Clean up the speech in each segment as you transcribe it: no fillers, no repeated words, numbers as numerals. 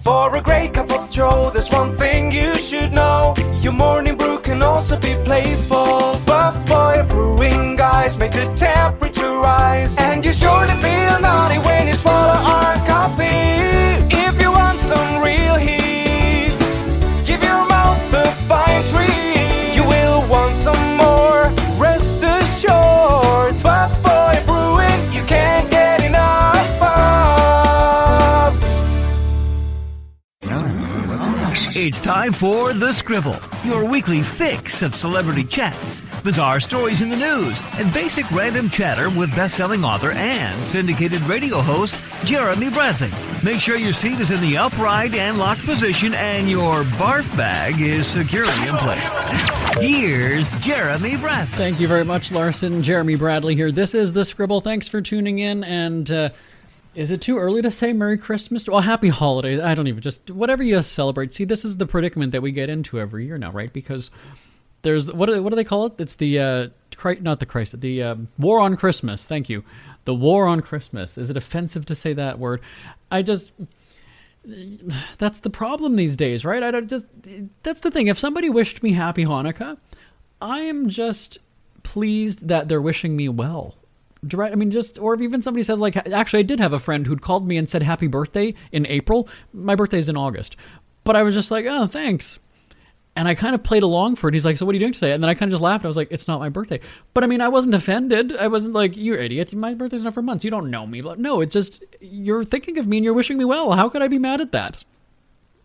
For a great cup of joe, there's one thing you should know. Your morning brew can also be playful. Buff Boy Brewing guys make the temperature rise, and you surely feel naughty when you swallow our coffee. If you want some real heat, give your mouth a fine treat. You will want some more, rest assured. Buff Boy Brewing, you can't get enough of. It's time for The Scribble, your weekly fix of celebrity chats, bizarre stories in the news, and basic random chatter with best-selling author and syndicated radio host Jeremy Bradley. Make sure your seat is in the upright and locked position and your barf bag is securely in place. Here's Jeremy Bradley. Thank you very much, Larson. Jeremy Bradley here. This is The Scribble. Thanks for tuning in, and is it too early to say Merry Christmas? Well, Happy Holidays. I don't even, just whatever you celebrate. See, this is the predicament that we get into every year now, right? Because there's, what do they call it? It's the, the War on Christmas. Thank you. The War on Christmas. Is it offensive to say that word? That's the problem these days, right? That's the thing. If somebody wished me Happy Hanukkah, I am just pleased that they're wishing me well. Or if even somebody says, like, actually, I did have a friend who'd called me and said happy birthday in April. My birthday's in August. But I was just like, oh, thanks. And I kind of played along for it. He's like, so what are you doing today? And then I kind of just laughed. I was like, it's not my birthday. But I mean, I wasn't offended. I wasn't like, you idiot. My birthday's not for months. You don't know me. But no, it's just, you're thinking of me and you're wishing me well. How could I be mad at that?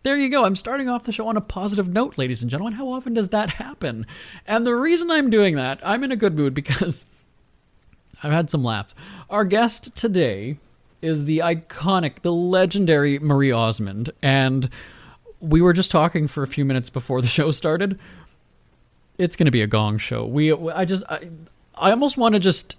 There you go. I'm starting off the show on a positive note, ladies and gentlemen. How often does that happen? And the reason I'm doing that, I'm in a good mood because I've had some laughs. Our guest today is the iconic, the legendary Marie Osmond, and we were just talking for a few minutes before the show started. It's going to be a gong show. I almost want to just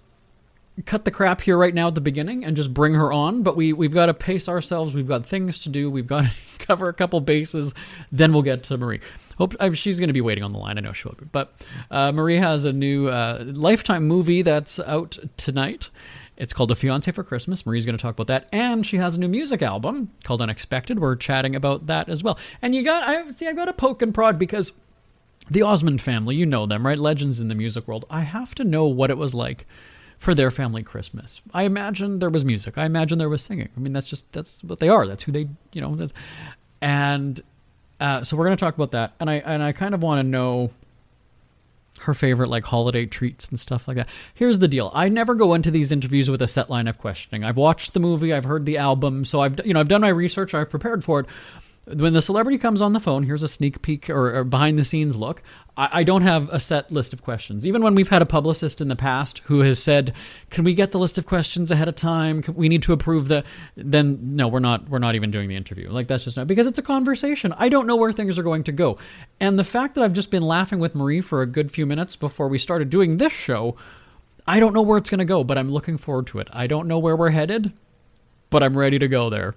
cut the crap here right now at the beginning and just bring her on, but we've got to pace ourselves. We've got things to do. We've got to cover a couple bases. Then we'll get to Marie. Hope she's going to be waiting on the line. I know she will be. But Marie has a new Lifetime movie that's out tonight. It's called A Fiancé for Christmas. Marie's going to talk about that. And she has a new music album called Unexpected. We're chatting about that as well. And I got a poke and prod because the Osmond family, you know them, right? Legends in the music world. I have to know what it was like for their family Christmas. I imagine there was music. I imagine there was singing. I mean, that's what they are. That's who they, and so we're going to talk about that. And I kind of want to know her favorite, like, holiday treats and stuff like that. Here's the deal. I never go into these interviews with a set line of questioning. I've watched the movie. I've heard the album. So I've done my research. I've prepared for it. When the celebrity comes on the phone, here's a sneak peek or behind the scenes look. I don't have a set list of questions. Even when we've had a publicist in the past who has said, can we get the list of questions ahead of time? We need to approve then no, we're not even doing the interview. Like, that's just not, because it's a conversation. I don't know where things are going to go. And the fact that I've just been laughing with Marie for a good few minutes before we started doing this show, I don't know where it's going to go, but I'm looking forward to it. I don't know where we're headed, but I'm ready to go there.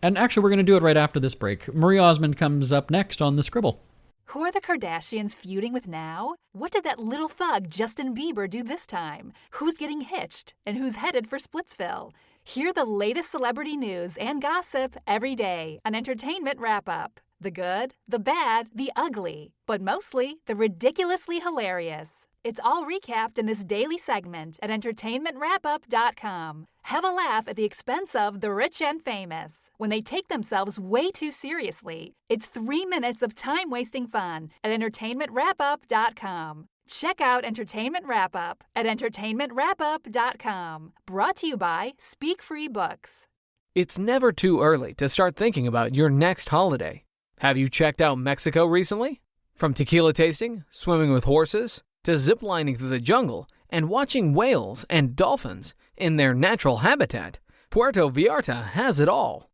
And actually, we're going to do it right after this break. Marie Osmond comes up next on The Scribble. Who are the Kardashians feuding with now? What did that little thug Justin Bieber do this time? Who's getting hitched? And who's headed for Splitsville? Hear the latest celebrity news and gossip every day on Entertainment Wrap-Up. The good, the bad, the ugly, but mostly the ridiculously hilarious. It's all recapped in this daily segment at entertainmentwrapup.com. Have a laugh at the expense of the rich and famous when they take themselves way too seriously. It's 3 minutes of time-wasting fun at entertainmentwrapup.com. Check out Entertainment Wrap-Up at entertainmentwrapup.com. Brought to you by Speak Free Books. It's never too early to start thinking about your next holiday. Have you checked out Mexico recently? From tequila tasting, swimming with horses, to ziplining through the jungle and watching whales and dolphins in their natural habitat, Puerto Vallarta has it all.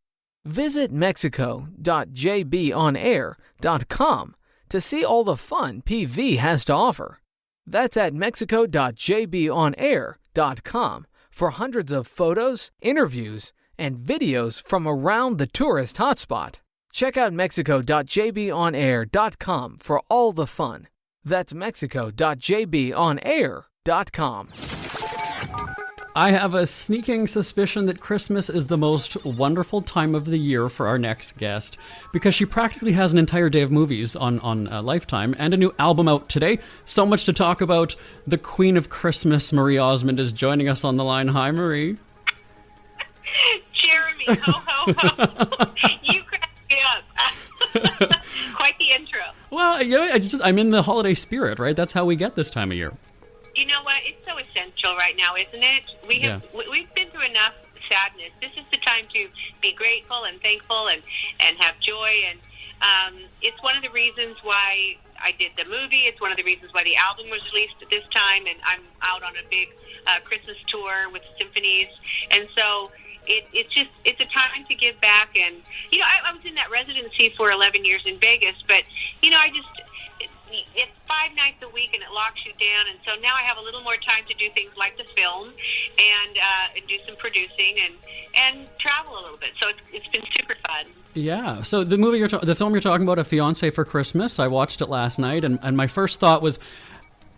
Visit mexico.jbonair.com to see all the fun PV has to offer. That's at mexico.jbonair.com for hundreds of photos, interviews, and videos from around the tourist hotspot. Check out mexico.jbonair.com for all the fun. That's mexico.jbonair.com. I have a sneaking suspicion that Christmas is the most wonderful time of the year for our next guest, because she practically has an entire day of movies on Lifetime and a new album out today. So much to talk about. The Queen of Christmas, Marie Osmond, is joining us on the line. Hi, Marie. Jeremy, ho, ho, ho. You cracked me up. Quite the intro. Well, I'm in the holiday spirit, right? That's how we get this time of year. You know what? It's so essential right now, isn't it? We've been through enough sadness. This is the time to be grateful and thankful and have joy. And it's one of the reasons why I did the movie. It's one of the reasons why the album was released at this time. And I'm out on a big Christmas tour with symphonies. And so it's a time to give back. And, I was in that residency for 11 years in Vegas, but, it's 5 nights a week and it locks you down. And so now I have a little more time to do things like the film and do some producing and travel a little bit. So it's been super fun. Yeah. So the film you're talking about, A Fiancé for Christmas, I watched it last night, and my first thought was,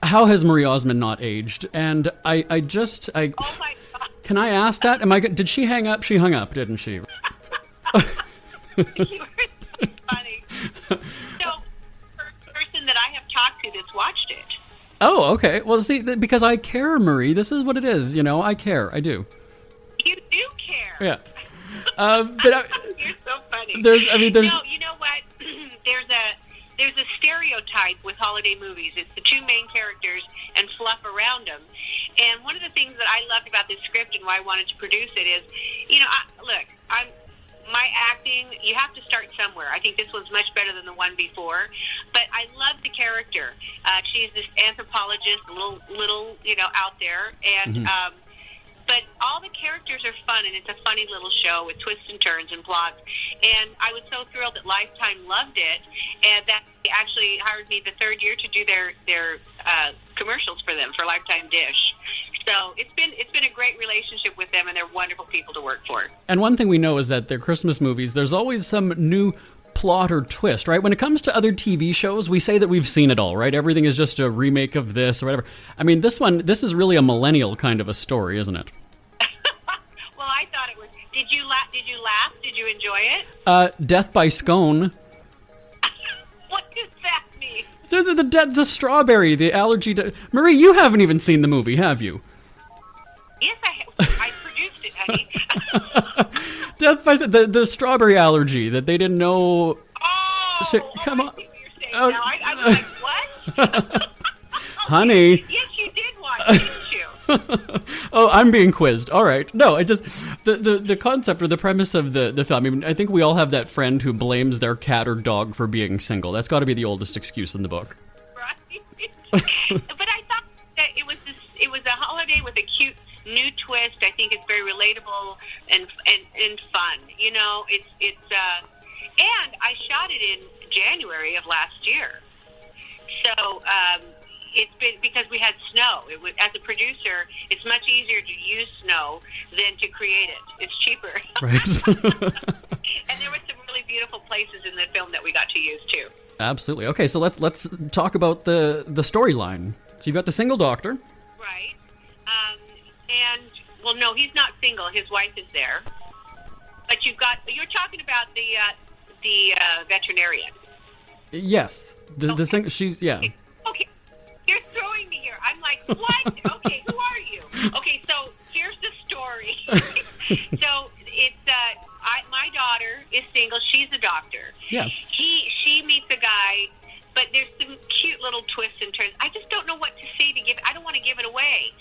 how has Marie Osmond not aged? And I oh my God. Can I ask that? Did she hang up? She hung up, didn't she? You were so funny. So, first person that I have talked to that's watched it. Oh, okay. Well, see, because I care, Marie. This is what it is. I care. I do. You do care. Yeah. You're so funny. There's. No, you know what? There's a stereotype with holiday movies. It's the two main characters and fluff around them. And one of the things that I loved about this script and why I wanted to produce it is, my acting, you have to start somewhere. I think this one's much better than the one before. But I love the character. She's this anthropologist, a little, out there. And, but all the characters are fun, and it's a funny little show with twists and turns and plots. And I was so thrilled that Lifetime loved it, and that they actually hired me the third year to do their commercials for them for Lifetime Dish. So it's been a great relationship with them, and they're wonderful people to work for. And one thing we know is that they're Christmas movies. There's always some new plot or twist, right? When it comes to other TV shows, we say that we've seen it all, right? Everything is just a remake of this or whatever. I mean, this is really a millennial kind of a story, isn't it? Well, I thought it was. Did you laugh? Did you enjoy it? Death by Scone. What does that mean? So the strawberry, the allergy to... Marie, you haven't even seen the movie, have you? Yes, I produced it, honey. Death by the strawberry allergy that they didn't know. Come on. I see what you're saying now. I was like, what? Honey. Yes, you did watch it, didn't you? Oh, I'm being quizzed. All right. No, I just the concept or the premise of the film. I mean, I think we all have that friend who blames their cat or dog for being single. That's got to be the oldest excuse in the book. Right. But I thought that it was a holiday with a cute new twist. I think it's very relatable and fun. It's and I shot it in January of last year. So it's been because we had snow. As a producer, it's much easier to use snow than to create it. It's cheaper. Right. And there were some really beautiful places in the film that we got to use too. Absolutely. Okay, so let's talk about the storyline. So you've got the single doctor. Right. No, he's not single. His wife is there. But you're talking about the veterinarian. Yes. She's, yeah. Okay. You're throwing me here. I'm like, what? Okay, who are you? Okay, so here's the story. So it's, my daughter is single. She's a doctor. Yeah. She meets a guy, but there's some cute little twists and turns. I just don't know what to say to give. I don't want to give it away.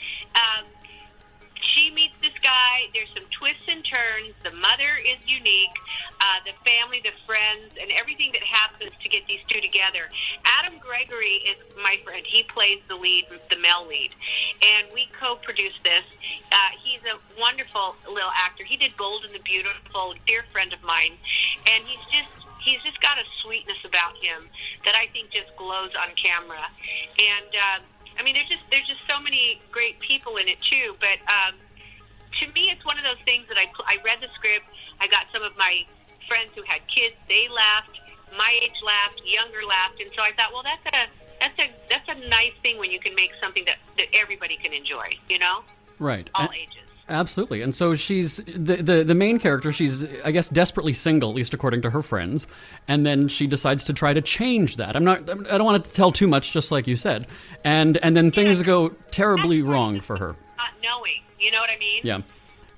She meets this guy. There's some twists and turns. The mother is unique. The family, the friends, and everything that happens to get these two together. Adam Gregory is my friend. He plays the lead, the male lead. And we co-produced this. He's a wonderful little actor. He did Bold and the Beautiful, dear friend of mine. And he's just got a sweetness about him that I think just glows on camera. And I mean, there's just so many great people in it too. But to me, it's one of those things that I read the script. I got some of my friends who had kids. They laughed. My age laughed. Younger laughed. And so I thought, well, that's a nice thing when you can make something that everybody can enjoy. Right. All ages. Absolutely. And so she's the main character. She's, I guess, desperately single, at least according to her friends. And then she decides to try to change that. I don't want to tell too much, just like you said. And then things go terribly wrong for her. Not knowing, you know what I mean? Yeah.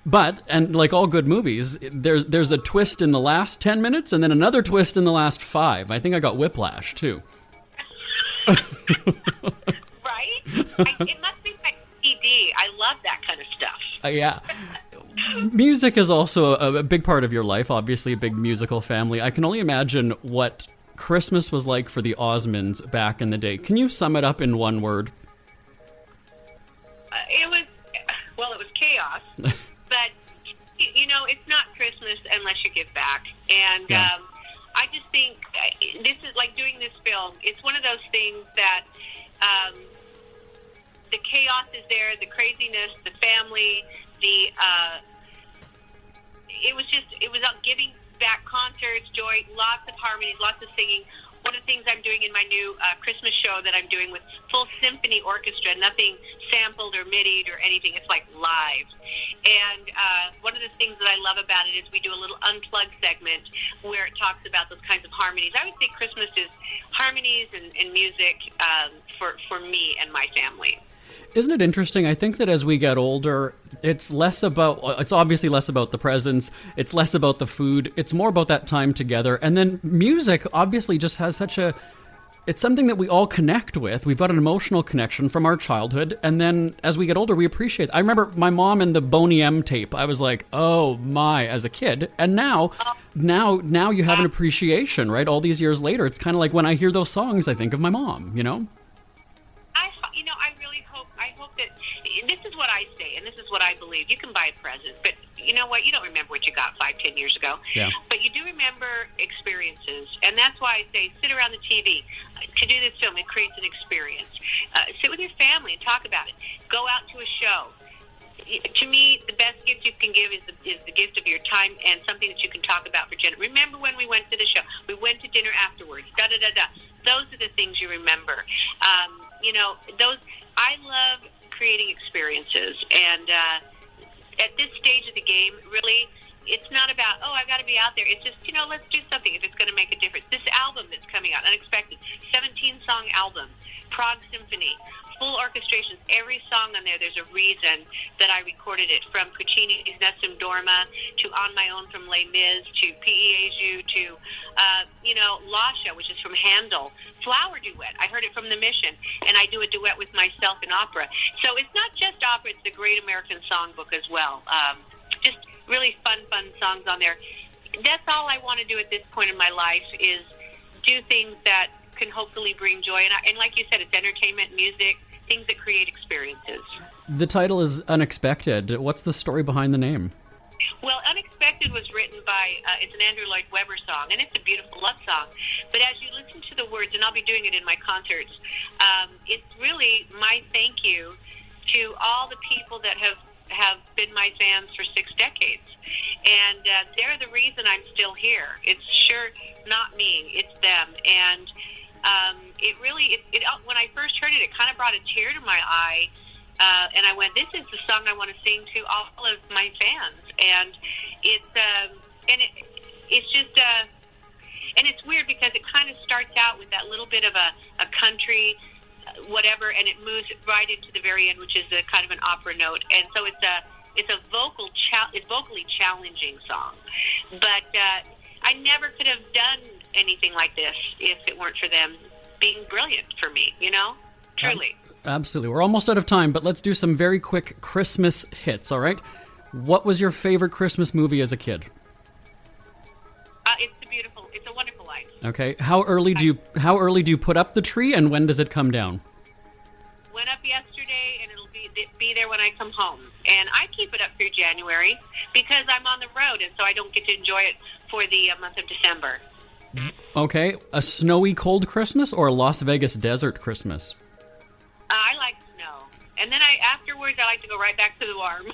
But, and like all good movies, there's a twist in the last 10 minutes and then another twist in the last 5. I think I got whiplash, too. Right? It must be my CD. I love that kind of stuff. Yeah. Music is also a big part of your life, obviously a big musical family. I can only imagine what Christmas was like for the Osmonds back in the day. Can you sum it up in one word? It was chaos. But, it's not Christmas unless you give back. And Yeah. I just think this is like doing this film. It's one of those things that the chaos is there, the craziness, the family, it was giving back concerts, joy, lots of harmonies, lots of singing. One of the things I'm doing in my new Christmas show that I'm doing with full symphony orchestra, nothing sampled or midied or anything. It's like live. And one of the things that I love about it is we do a little unplugged segment where it talks about those kinds of harmonies. I would say Christmas is harmonies and music for me and my family. Isn't it interesting? I think that as we get older, it's obviously less about the presents, it's less about the food, it's more about that time together. And then music obviously just has it's something that we all connect with. We've got an emotional connection from our childhood. And then as we get older, we appreciate it. I remember my mom and the Boney M tape. I was like, oh my, as a kid. And now you have an appreciation, right? All these years later, it's kind of like when I hear those songs, I think of my mom, I hope that this is what I say, and this is what I believe. You can buy a present, but you know what? You don't remember what you got 5-10 years ago. Yeah. But you do remember experiences, and that's why I say sit around the TV. To do this film, it creates an experience. Sit with your family and talk about it. Go out to a show. To me, the best gift you can give is the gift of your time and something that you can talk about for general. Remember when we went to the show? We went to dinner afterwards. Those are the things you remember. I love creating experiences, and at this stage of the game, really, it's not about, I've got to be out there. It's just, let's do something if it's going to make a difference. This album that's coming out, Unexpected, 17-song album, Prague Symphony, full orchestrations, every song on there, there's a reason that I recorded it, from Puccini's Nessun Dorma to On My Own from Les Mis to P.E.A.G.U. to, Lascia, which is from Handel, Flower Duet. I heard it from The Mission, and I do a duet with myself in opera. So it's not just opera, it's the Great American Songbook as well. Just really fun songs on there. That's all I want to do at this point in my life, is do things that can hopefully bring joy. And like you said, it's entertainment, music, things that create experiences. The title is Unexpected. What's the story behind the name? Well, Unexpected was written by, it's an Andrew Lloyd Webber song, and it's a beautiful love song. But as you listen to the words, and I'll be doing it in my concerts, it's really my thank you to all the people that have been my fans for 6 decades. And they're the reason I'm still here. It's sure not me, it's them. And it really, when I first heard it, it kind of brought a tear to my eye. And I went, this is the song I want to sing to all of my fans. And it's just, and it's weird because it kind of starts out with that little bit of a country, whatever, and it moves right into the very end, which is a kind of an opera note. And so it's vocally challenging song. But I never could have done anything like this if it weren't for them being brilliant for me, truly. Absolutely. We're almost out of time, but let's do some very quick Christmas hits, all right? What was your favorite Christmas movie as a kid? It's a Wonderful Life. Okay. How early do you put up the tree, and when does it come down? Went up yesterday, and it'll be there when I come home. And I keep it up through January because I'm on the road, and so I don't get to enjoy it for the month of December. Okay. A snowy, cold Christmas or a Las Vegas desert Christmas? I like snow. And then afterwards, I like to go right back to the warm.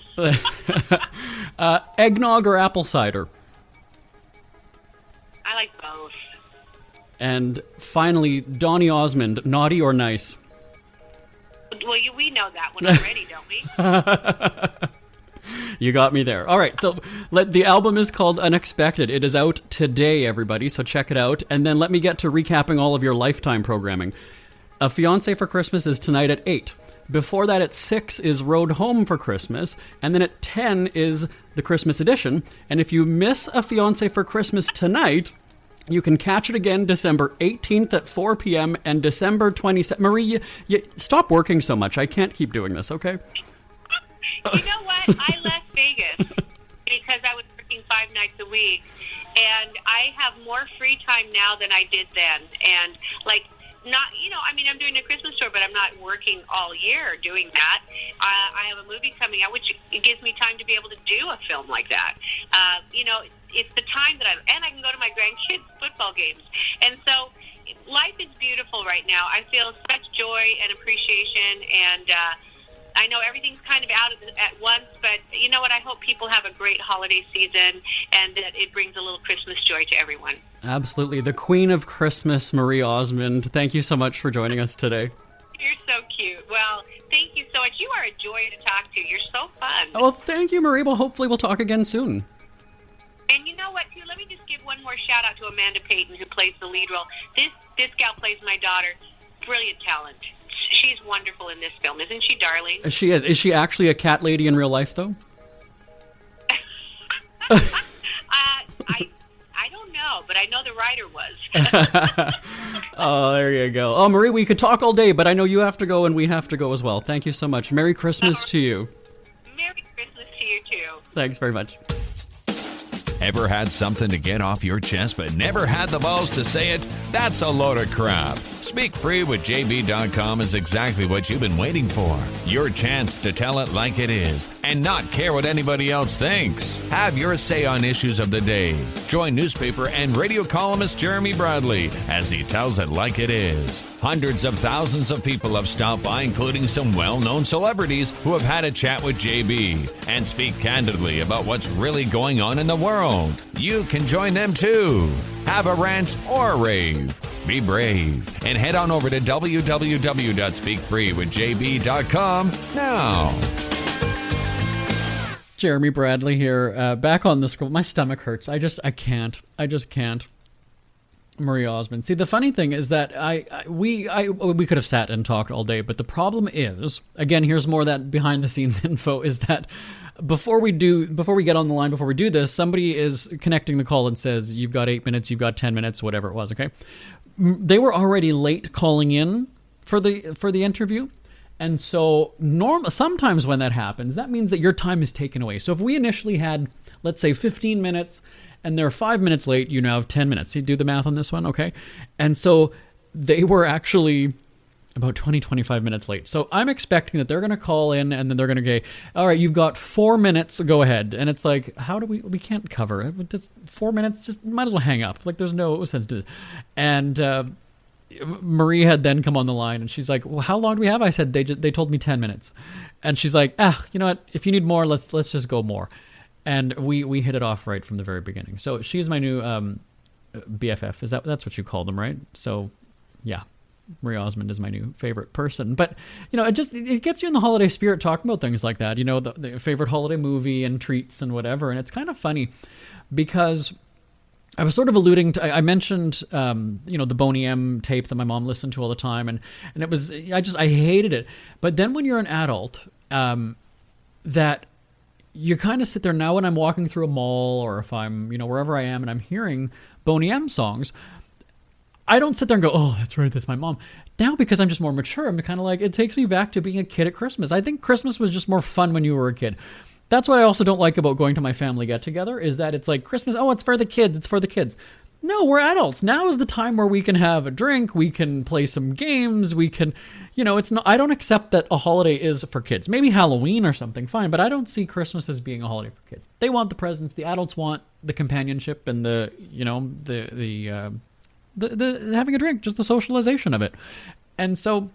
Eggnog or apple cider? I like both. And finally, Donny Osmond, naughty or nice? Well, we know that one already, don't we? You got me there. All right, so the album is called Unexpected. It is out today, everybody, so check it out. And then let me get to recapping all of your Lifetime programming. A Fiancé for Christmas is tonight at 8. Before that at 6 is Road Home for Christmas. And then at 10 is the Christmas edition. And if you miss A Fiancé for Christmas tonight, you can catch it again December 18th at 4 p.m. and December 27th. Marie, you stop working so much. I can't keep doing this, okay? You know what? I left Vegas because I was working 5 nights a week, and I have more free time now than I did then. And, I'm doing a Christmas tour, but I'm not working all year doing that. I have a movie coming out, which it gives me time to be able to do a film like that. It's the time that and I can go to my grandkids' football games. And so life is beautiful right now. I feel such joy and appreciation, and I know everything's kind of out at once, but you know what? I hope people have a great holiday season and that it brings a little Christmas joy to everyone. Absolutely. The Queen of Christmas, Marie Osmond. Thank you so much for joining us today. You're so cute. Well, thank you so much. You are a joy to talk to. You're so fun. Oh, thank you, Marie. Well, hopefully we'll talk again soon. And you know what, too? Let me just give one more shout out to Amanda Payton, who plays the lead role. This gal plays my daughter. Brilliant talent. She's wonderful in this film. Isn't she, darling? She is. Is she actually a cat lady in real life, though? I don't know, but I know the writer was. Oh, there you go. Oh, Marie, we could talk all day, but I know you have to go and we have to go as well. Thank you so much. Merry Christmas to you. Merry Christmas to you, too. Thanks very much. Ever had something to get off your chest but never had the balls to say it? That's a load of crap. Speak Free with JB.com is exactly what you've been waiting for. Your chance to tell it like it is and not care what anybody else thinks. Have your say on issues of the day. Join newspaper and radio columnist Jeremy Bradley as he tells it like it is. Hundreds of thousands of people have stopped by, including some well-known celebrities who have had a chat with JB and speak candidly about what's really going on in the world. You can join them too. Have a rant or a rave. Be brave and head on over to www.speakfreewithjb.com now. Jeremy Bradley here, back on the scroll. My stomach hurts. I just can't. Marie Osmond. See, the funny thing is that we could have sat and talked all day, but the problem is, again, here's more of that behind the scenes info, is that before we get on the line, before we do this, somebody is connecting the call and says, you've got 8 minutes, you've got 10 minutes, whatever it was, okay? They were already late calling in for the interview. And so sometimes when that happens, that means that your time is taken away. So if we initially had, let's say, 15 minutes and they're 5 minutes late, you now have 10 minutes. You do the math on this one, okay? And so they were actually about 25 minutes late. So I'm expecting that they're going to call in and then they're going to go, all right, you've got 4 minutes, go ahead. And it's like, how do we can't cover it. Just 4 minutes, just might as well hang up. Like, there's no sense to it. And Marie had then come on the line and she's like, well, how long do we have? I said, they told me 10 minutes. And she's like, you know what? If you need more, let's just go more. And we hit it off right from the very beginning. So she's my new BFF. That's what you call them, right? So, yeah, Marie Osmond is my new favorite person. But, you know, it gets you in the holiday spirit talking about things like that. You know, the favorite holiday movie and treats and whatever. And it's kind of funny because I was sort of alluding to, I mentioned, the Boney M tape that my mom listened to all the time. And it was, I hated it. But then when you're an adult, that you kind of sit there now when I'm walking through a mall or if I'm, wherever I am and I'm hearing Boney M songs, I don't sit there and go, oh, that's right, that's my mom. Now, because I'm just more mature, I'm kind of like, it takes me back to being a kid at Christmas. I think Christmas was just more fun when you were a kid. That's what I also don't like about going to my family get-together, is that it's like Christmas, oh, it's for the kids. No, we're adults. Now is the time where we can have a drink, we can play some games, we can, it's not, I don't accept that a holiday is for kids. Maybe Halloween or something, fine, but I don't see Christmas as being a holiday for kids. They want the presents, the adults want the companionship and the having a drink, just the socialization of it. And so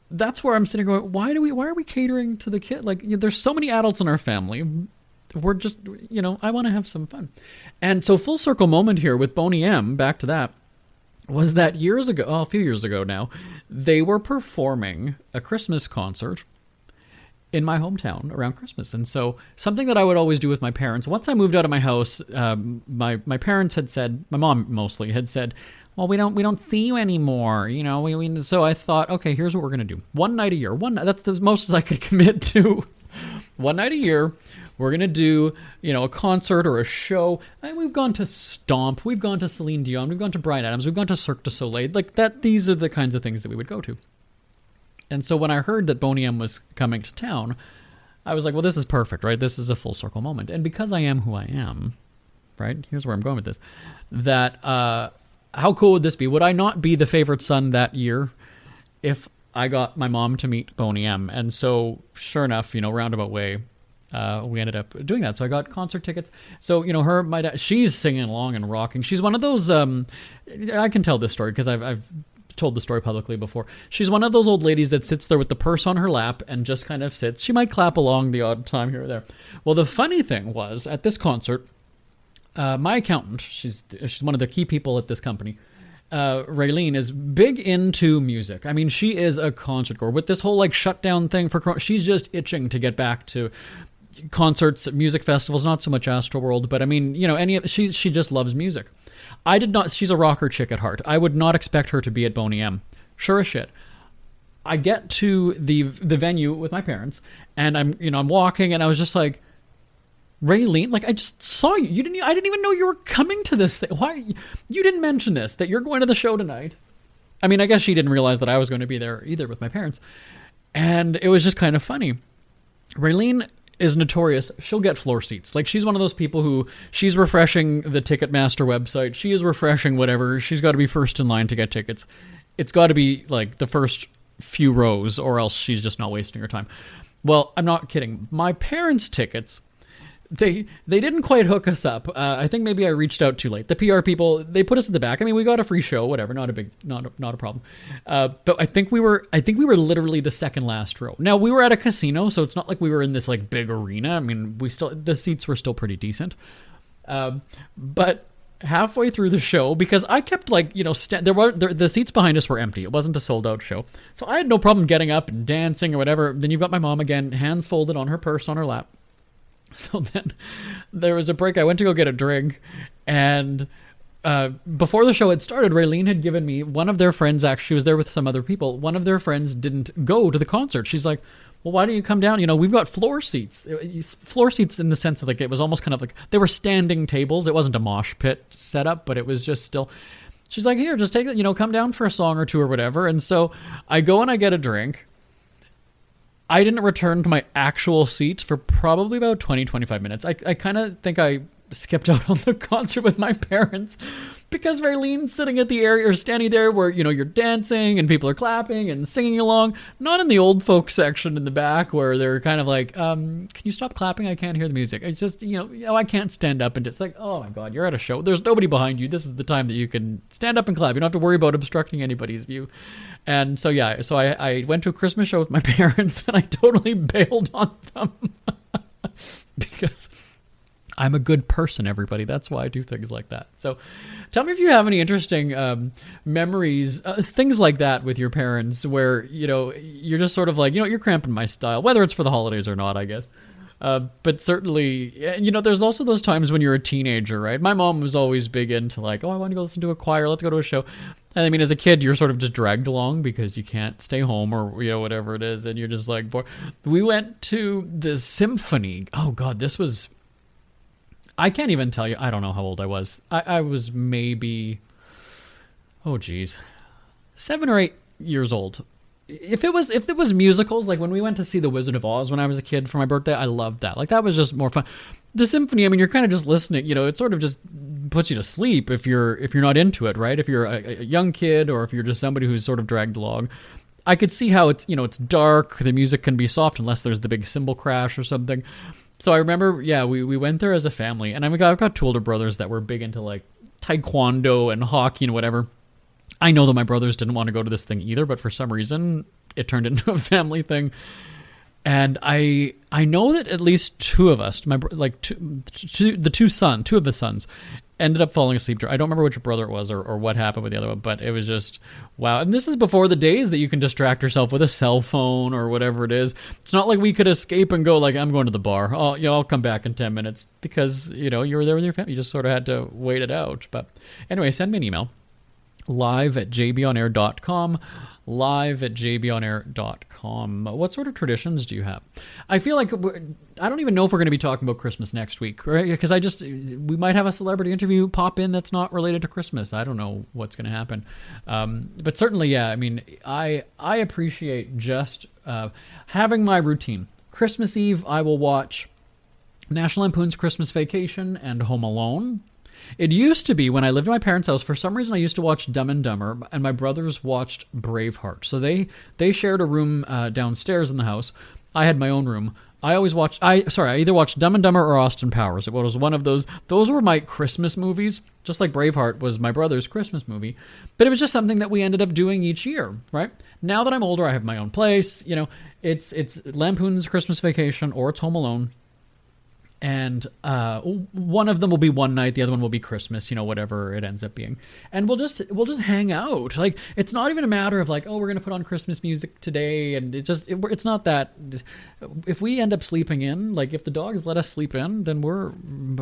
that's where I'm sitting going, why are we catering to the kid? Like, there's so many adults in our family. We're just, I want to have some fun. And so full circle moment here with Boney M, back to that, was that a few years ago now, they were performing a Christmas concert in my hometown around Christmas. And so something that I would always do with my parents, once I moved out of my house, my parents had said, my mom mostly had said, well, we don't see you anymore. You know, so I thought, okay, here's what we're going to do. One night a year, that's the most as I could commit to. One night a year, we're going to do, you know, a concert or a show. And we've gone to Stomp, we've gone to Celine Dion, we've gone to Bryan Adams, we've gone to Cirque du Soleil. Like that, these are the kinds of things that we would go to. And so when I heard that Boney M was coming to town, I was like, well, this is perfect, right? This is a full circle moment. And because I am who I am, right? Here's where I'm going with this. That, how cool would this be? Would I not be the favorite son that year if I got my mom to meet Boney M? And so sure enough, you know, roundabout way, we ended up doing that. So I got concert tickets. So, you know, my dad, she's singing along and rocking. She's one of those, I can tell this story because I've told the story publicly before. She's one of those old ladies that sits there with the purse on her lap and just kind of sits. She might clap along the odd time here or there. Well, the funny thing was at this concert, my accountant, she's one of the key people at this company, Raylene, is big into music. I mean, she is a concert goer. With this whole like shutdown thing for she's just itching to get back to concerts, music festivals, not so much Astroworld, but I mean, you know, she just loves music. I did not, she's a rocker chick at heart. I would not expect her to be at Boney M. Sure as shit. I get to the venue with my parents and I'm walking and I was just like, Raylene, like I just saw you. I didn't even know you were coming to this thing. Why? You didn't mention this, that you're going to the show tonight. I mean, I guess she didn't realize that I was going to be there either with my parents. And it was just kind of funny. Raylene is notorious. She'll get floor seats. Like she's one of those people who she's refreshing the Ticketmaster website. She is refreshing whatever. She's got to be first in line to get tickets. It's got to be like the first few rows or else she's just not wasting her time. Well, I'm not kidding. My parents' tickets, they didn't quite hook us up. I think maybe I reached out too late. The PR people, they put us at the back. I mean, we got a free show, whatever, not a problem. But I think we were literally the second last row. Now we were at a casino, so it's not like we were in this like big arena. I mean, the seats were still pretty decent. But halfway through the show, because I kept like, you know, the seats behind us were empty. It wasn't a sold out show. So I had no problem getting up and dancing or whatever. Then you've got my mom again, hands folded on her purse on her lap. So then there was a break. I went to go get a drink, and before the show had started, Raylene had given me one of their friends. Actually, she was there with some other people. One of their friends didn't go to the concert. She's like, well, why don't you come down? You know, we've got floor seats. Floor seats in the sense that like it was almost kind of like they were standing tables. It wasn't a mosh pit setup, but it was just still. She's like, here, just take it, you know, come down for a song or two or whatever. And so I go and I get a drink. I didn't return to my actual seat for probably about 20-25 minutes. I kind of think I skipped out on the concert with my parents because Raylene's sitting at the area or standing there where, you know, you're dancing and people are clapping and singing along. Not in the old folk section in the back where they're kind of like, can you stop clapping? I can't hear the music. It's just, you know, I can't stand up and just like, oh my God, you're at a show. There's nobody behind you. This is the time that you can stand up and clap. You don't have to worry about obstructing anybody's view. And so, yeah, so I went to a Christmas show with my parents and I totally bailed on them because I'm a good person, everybody. That's why I do things like that. So tell me if you have any interesting memories, things like that with your parents where, you know, you're just sort of like, you know, you're cramping my style, whether it's for the holidays or not, I guess. But certainly, you know, there's also those times when you're a teenager, right? My mom was always big into like, oh, I want to go listen to a choir. Let's go to a show. And I mean, as a kid, you're sort of just dragged along because you can't stay home or, you know, whatever it is. And you're just like, boy, we went to the symphony. Oh God, this was, I can't even tell you. I don't know how old I was. I was maybe, oh geez, 7 or 8 years old. If it was musicals, like when we went to see The Wizard of Oz when I was a kid for my birthday, I loved that. Like that was just more fun. The symphony, I mean, you're kind of just listening, you know, it sort of just puts you to sleep if you're not into it, right? If you're a young kid or if you're just somebody who's sort of dragged along. I could see how it's, you know, it's dark, the music can be soft unless there's the big cymbal crash or something. So I remember, yeah, we went there as a family, and I've got 2 older brothers that were big into like taekwondo and hockey and whatever. I know that my brothers didn't want to go to this thing either, but for some reason it turned into a family thing. And I know that at least 2 of us, two of the sons, ended up falling asleep. I don't remember which brother it was or what happened with the other one, but it was just, wow. And this is before the days that you can distract yourself with a cell phone or whatever it is. It's not like we could escape and go like, I'm going to the bar. I'll come back in 10 minutes because, you were there with your family. You just sort of had to wait it out. But anyway, send me an email. live@jbonair.com. live@jbonair.com. What sort of traditions do you have? I feel like I don't even know if we're going to be talking about Christmas next week, right? Because we might have a celebrity interview pop in that's not related to Christmas. I don't know what's going to happen. But certainly, yeah, I mean, I appreciate just having my routine. Christmas Eve, I will watch National Lampoon's Christmas Vacation and Home Alone. It used to be when I lived in my parents' house, for some reason I used to watch Dumb and Dumber, and my brothers watched Braveheart. So they shared a room downstairs in the house. I had my own room. I either watched Dumb and Dumber or Austin Powers. It was one of those. Those were my Christmas movies, just like Braveheart was my brother's Christmas movie. But it was just something that we ended up doing each year, right? Now that I'm older, I have my own place. It's Lampoon's Christmas Vacation or it's Home Alone. And one of them will be one night, the other one will be Christmas, whatever it ends up being. And we'll just hang out. Like, it's not even a matter of like, oh, we're going to put on Christmas music today. And it's not that. If we end up sleeping in, like if the dogs let us sleep in, then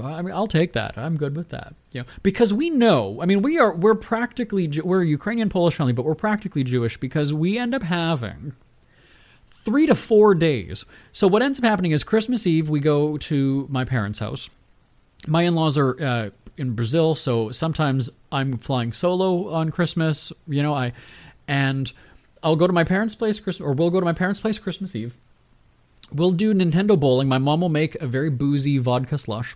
I'll take that. I'm good with that. Because we know, I mean, we're a Ukrainian Polish family, but we're practically Jewish because we end up having 3 to 4 days. So what ends up happening is Christmas Eve, we go to my parents' house. My in-laws are in Brazil, so sometimes I'm flying solo on Christmas, and I'll go to my parents' place, we'll go to my parents' place Christmas Eve. We'll do Nintendo bowling. My mom will make a very boozy vodka slush,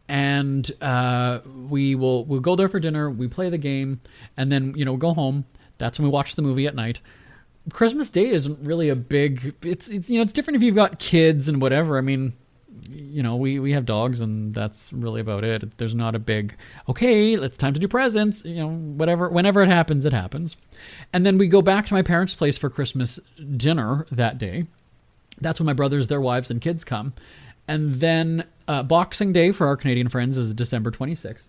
and we'll go there for dinner. We play the game, and then go home. That's when we watch the movie at night. Christmas Day isn't really a big. It's different if you've got kids and whatever. I mean, we have dogs and that's really about it. There's not a big, okay, it's time to do presents. Whatever. Whenever it happens, it happens. And then we go back to my parents' place for Christmas dinner that day. That's when my brothers, their wives, and kids come. And then Boxing Day for our Canadian friends is December 26th.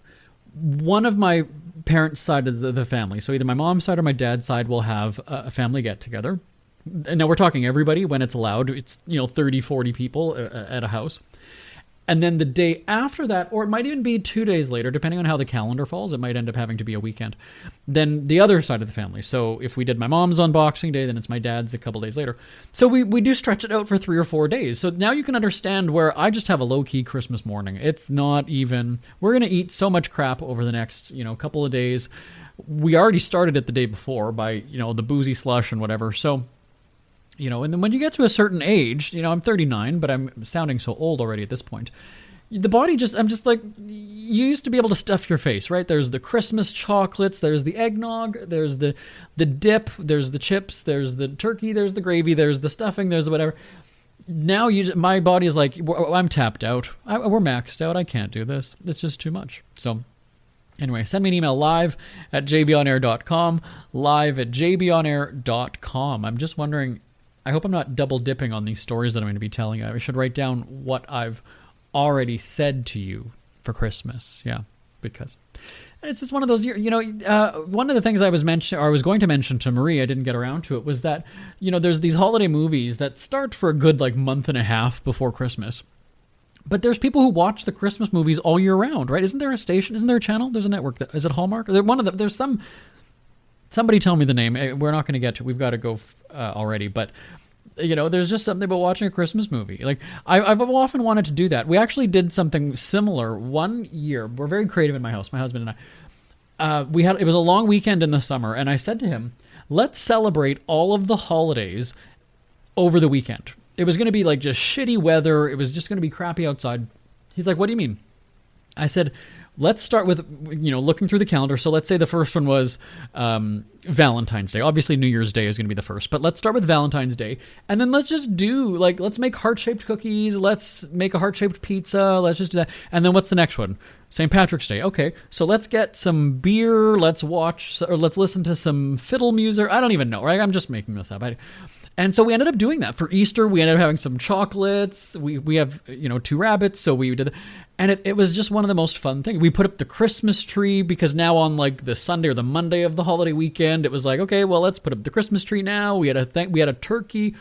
One of my parents' side of the family, so either my mom's side or my dad's side, will have a family get-together. And now we're talking everybody when it's allowed. It's, 30, 40 people at a house. And then the day after that, or it might even be 2 days later, depending on how the calendar falls, it might end up having to be a weekend. Then the other side of the family. So if we did my mom's on Boxing Day, then it's my dad's a couple days later. So we do stretch it out for 3 or 4 days. So now you can understand where I just have a low-key Christmas morning. It's not even, we're going to eat so much crap over the next, couple of days. We already started it the day before by, the boozy slush and whatever. So, and then when you get to a certain age, I'm 39, but I'm sounding so old already at this point. The body I'm just like, you used to be able to stuff your face, right? There's the Christmas chocolates, there's the eggnog, there's the dip, there's the chips, there's the turkey, there's the gravy, there's the stuffing, there's the whatever. Now my body is like, I'm tapped out. We're maxed out. I can't do this. It's just too much. So anyway, send me an email live@jbonair.com, live@jbonair.com. I'm just wondering, I hope I'm not double dipping on these stories that I'm going to be telling you. I should write down what I've already said to you for Christmas. Yeah, because it's just one of those, one of the things I was going to mention to Marie, I didn't get around to it, was that, there's these holiday movies that start for a good month and a half before Christmas. But there's people who watch the Christmas movies all year round, right? Isn't there a station? Isn't there a channel? There's a network. Is it Hallmark? There's somebody tell me the name. We're not going to get to it. We've got to go already. But, there's just something about watching a Christmas movie. Like, I've often wanted to do that. We actually did something similar one year. We're very creative in my house, my husband and I. It was a long weekend in the summer, and I said to him, let's celebrate all of the holidays over the weekend. It was going to be just shitty weather. It was just going to be crappy outside. He's like, what do you mean? I said, let's start with, looking through the calendar. So let's say the first one was Valentine's Day. Obviously, New Year's Day is going to be the first. But let's start with Valentine's Day. And then let's just do, let's make heart-shaped cookies. Let's make a heart-shaped pizza. Let's just do that. And then what's the next one? St. Patrick's Day. Okay, so let's get some beer. Let's listen to some fiddle music. I don't even know, right? I'm just making this up. And so we ended up doing that. For Easter, we ended up having some chocolates. We have, 2 rabbits, so we did. And it was just one of the most fun things. We put up the Christmas tree because now on like the Sunday or the Monday of the holiday weekend, it was like, okay, well, let's put up the Christmas tree now. We had a turkey.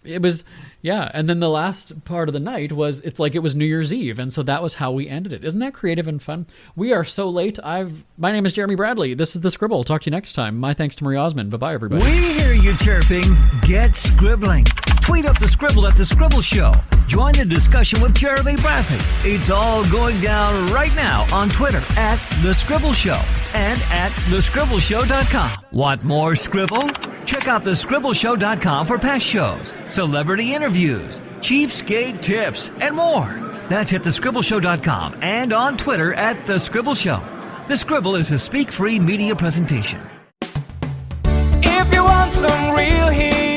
It was, yeah. And then the last part of the night was, it's like it was New Year's Eve. And so that was how we ended it. Isn't that creative and fun? We are so late. My name is Jeremy Bradley. This is The Scribble. Talk to you next time. My thanks to Marie Osmond. Bye-bye, everybody. We hear you chirping. Get scribbling. Tweet up The Scribble at The Scribble Show. Join the discussion with Jeremy Bradley. It's all going down right now on Twitter at The Scribble Show and at thescribbleshow.com. Want more Scribble? Check out thescribbleshow.com for past shows, celebrity interviews, cheapskate tips, and more. That's at thescribbleshow.com and on Twitter at The Scribble Show. The Scribble is a speak-free media presentation. If you want some real heat,